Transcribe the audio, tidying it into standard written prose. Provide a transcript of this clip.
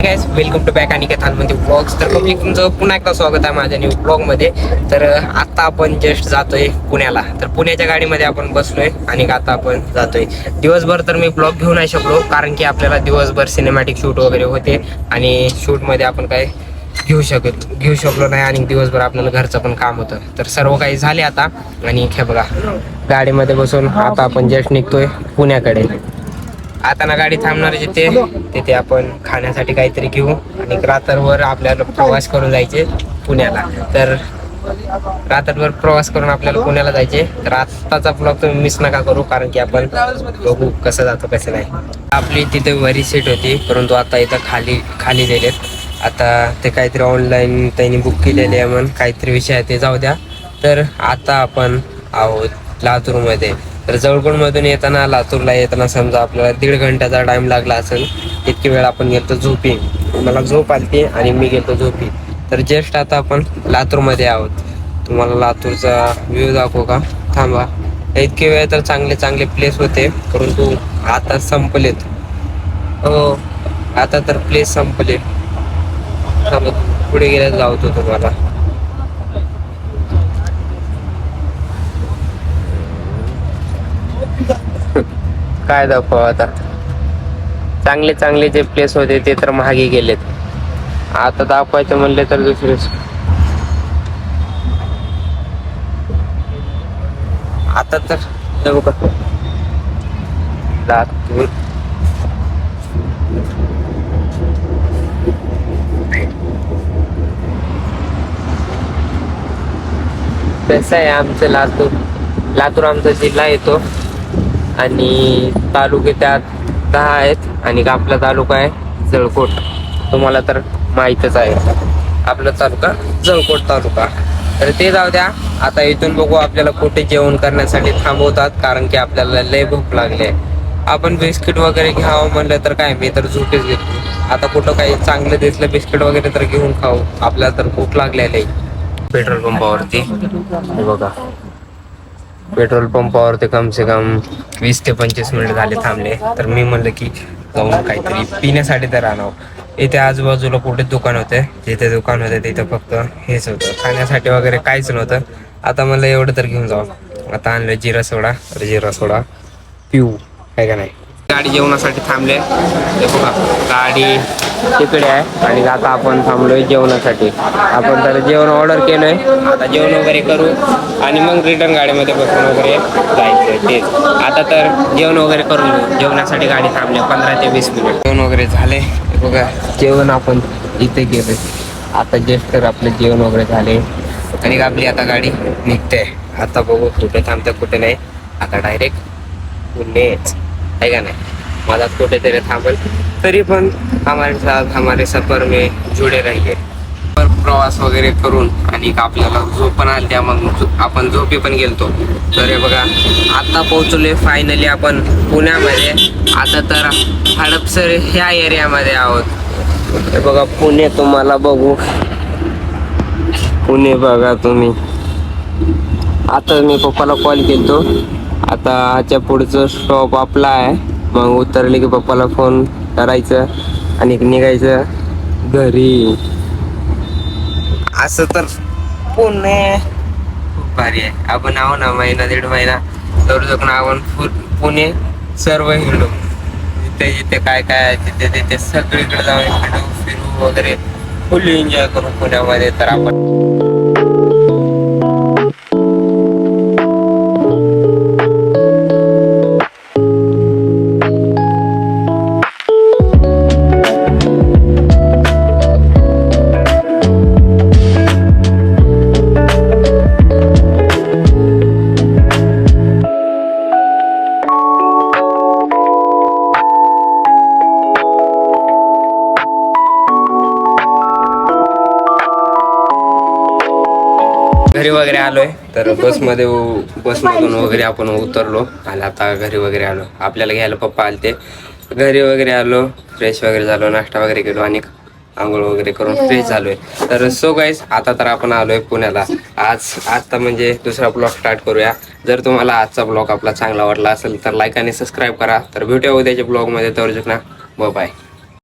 Guys, welcome to back Aniket Hanumanti blogs. तर मी तुमचं पुन्हा एकदा स्वागत आहे माझ्या न्यू ब्लॉगमध्ये. तर आता आपण जस्ट जातोय पुण्याला. तर पुण्याच्या गाडीमध्ये आपण बसलोय आणि आता आपण जातोय. दिवसभर तर मी ब्लॉग घेऊ नाही शकलो, कारण की आपल्याला दिवसभर सिनेमॅटिक शूट वगैरे होते आणि शूटमध्ये आपण काय घेऊ शकलो नाही आणि दिवसभर आपल्याला घरचं पण काम होतं. तर सर्व काही झाले आता आणि हे बघा गाडीमध्ये बसून आता आपण जस्ट निघतोय पुण्याकडे. आता ना गाडी थांबणार तिथे आपण खाण्यासाठी काहीतरी घेऊ आणि रात्रभर आपल्याला प्रवास करून जायचे पुण्याला. तर रात्रभर प्रवास करून आपल्याला पुण्याला जायचे. तर आत्ताचा ब्लॉग तुम्ही मिस नका करू, कारण की आपण बघू कसं जातो कसं नाही. आपली तिथे वरी सीट होती, परंतु आता इथं खाली दिलेत. आता ते काहीतरी ऑनलाईन त्यांनी बुक केलेले आहे म्हणून काहीतरी विषय आहे, ते जाऊ द्या. तर आता आपण आहोत लातूरमध्ये. तर जवळकोटमधून येताना लातूरला येताना समजा आपल्याला 1.5 घंट्याचा टाइम लागला असेल. इतकी वेळ आपण गेलो झोपी, मला झोप आलती आणि मी गेलो झोपी. तर जस्ट आता आपण लातूरमध्ये आहोत. तुम्हाला लातूरचा व्ह्यू दाखवू का? थांबा. इतके वेळ तर चांगले चांगले प्लेस होते, परंतु आता संपलेत. हो, आता तर प्लेस संपले. थांबा, पुढे गेल्यास लावतो तुम्हाला. काय दाखव आता. चांगले चांगले जे प्लेस होते ते तर महागे गेलेत. आता दाखवायचं म्हणले तर दुसरेच. आता तर बघा लातूर. कसं आहे आमचं लातूर आमचा जिल्हा येतो आणि तालुके त्यात 10 आहेत आणि आपला तालुका आहे जळकोट. तुम्हाला तर माहीतच आहे आपला तालुका जळकोट तालुका. तर ते जाऊ द्या. आता इथून बघू आपल्याला कुठे जेवण करण्यासाठी थांबवतात, कारण की आपल्याला लय भूक लागली आहे. आपण बिस्किट वगैरे घ्यावं म्हणलं तर काय, मी तर झोपेच घेतो. आता कुठं काही चांगलं दिसलं बिस्किट वगैरे तर घेऊन खाऊ, आपल्याला तर भूक लागलेली आहे. पेट्रोल पंपावरती बघा, पेट्रोल पंपावरती कम से कम 20 ते 25 मिनिट झाले थांबले. तर मी म्हणलं की जाऊन काहीतरी पिण्यासाठी तर आणावं. इथे आजूबाजूला कुठे दुकान होते, जिथे दुकान होते तिथे फक्त हेच होतं, खाण्यासाठी वगैरे काहीच नव्हतं. आता मला एवढं तर घेऊन जावं. आता आणलं जिरा सोडा पिऊ, काय का नाही. गाडी जेवणासाठी थांबले. ते बघा गाडी तिकडे आहे आणि आता आपण थांबलोय जेवणासाठी. आपण तर जेवण ऑर्डर केलंय. आता जेवण वगैरे करू आणि मग रिटर्न गाडीमध्ये बसून वगैरे जायचं. तेच आता तर जेवण वगैरे करून घेऊ. जेवणासाठी गाडी थांबली 15 ते 20 मिनिट. जेवण वगैरे झाले. बघा जेवण आपण इथे गेलोय. आता जस्ट तर आपलं जेवण वगैरे झाले आणि आपली आता गाडी निघते. आता बघू कुठे थांबते कुठे नाही. आता डायरेक्ट पुणेच आहे का नाही. माझा कुठेतरी थांबेल, तरी पण हमारे साथ हमारे सफर में जुडे रहिए. प्रवास वगैरे करून आणि आपल्याला झोप पण आली, त्या मग आपण झोपी पण गेलतो. तर हे बघा आता पोहोचलोय फायनली आपण पुण्यामध्ये. आता तर हडपसर ह्या एरियामध्ये आहोत. हे बघा पुणे, तुम्हाला बघू पुणे बघा तुम्ही. आता मी पप्पाला कॉल केलतो. आता ह्याच्या पुढचं स्टॉप आपला आहे. मग उतरले की पप्पाला फोन करायचं आणि निघायचं घरी. असं तर पुणे खूप भारी आहे. आपण आहो ना 1.5 महिना तर जगून आपण पुणे सर्व हिंडू. जिथे जिथे काय काय आहे तिथे तिथे सगळीकडे जाऊन फिरू वगैरे फुल एन्जॉय करू पुण्यामध्ये. तर आपण घरी वगैरे आलोय. तर बसमधून वगैरे आपण उतरलो आणि आता घरी वगैरे आलो. आपल्याला घ्यायला पप्पा आलते. घरी वगैरे आलो, फ्रेश वगैरे झालो, नाश्ता वगैरे केलो आणि आंघोळ वगैरे करून फ्रेश झालोय. तर सो गाईज आता तर आपण आलोय पुण्याला. आता म्हणजे दुसरा ब्लॉग स्टार्ट करूया. जर तुम्हाला आजचा ब्लॉग आपला चांगला वाटला असेल तर लाईक आणि सबस्क्राईब करा. तर भेटूया उद्याच्या ब्लॉगमध्ये. तर ना बाय.